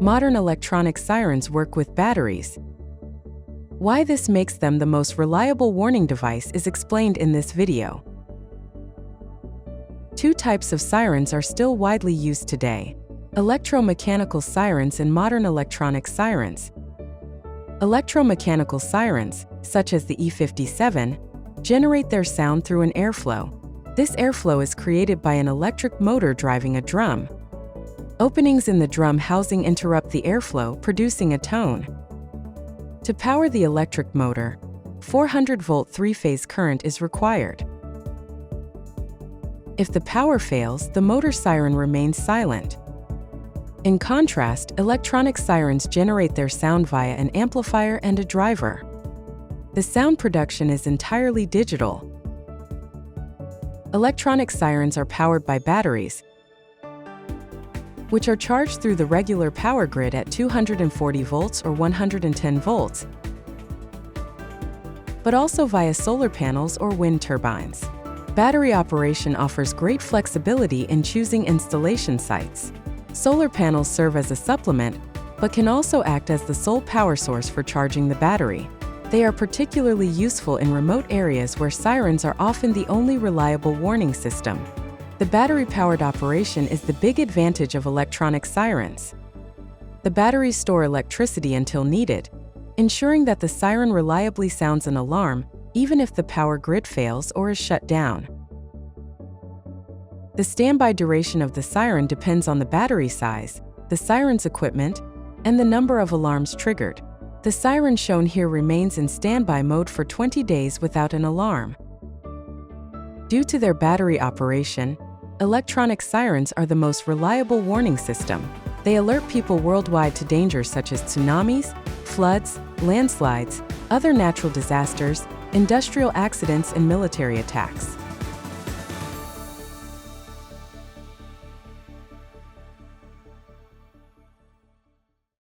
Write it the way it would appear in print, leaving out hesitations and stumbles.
Modern electronic sirens work with batteries. Why this makes them the most reliable warning device is explained in this video. Two types of sirens are still widely used today: electromechanical sirens and modern electronic sirens. Electromechanical sirens, such as the E57, generate their sound through an airflow. This airflow is created by an electric motor driving a drum. Openings in the drum housing interrupt the airflow, producing a tone. To power the electric motor, 400-volt three-phase current is required. If the power fails, the motor siren remains silent. In contrast, electronic sirens generate their sound via an amplifier and a driver. The sound production is entirely digital. Electronic sirens are powered by batteries, which are charged through the regular power grid at 240 volts or 110 volts, but also via solar panels or wind turbines. Battery operation offers great flexibility in choosing installation sites. Solar panels serve as a supplement, but can also act as the sole power source for charging the battery. They are particularly useful in remote areas where sirens are often the only reliable warning system. The battery-powered operation is the big advantage of electronic sirens. The batteries store electricity until needed, ensuring that the siren reliably sounds an alarm even if the power grid fails or is shut down. The standby duration of the siren depends on the battery size, the siren's equipment, and the number of alarms triggered. The siren shown here remains in standby mode for 20 days without an alarm. Due to their battery operation, electronic sirens are the most reliable warning system. They alert people worldwide to dangers such as tsunamis, floods, landslides, other natural disasters, industrial accidents, and military attacks.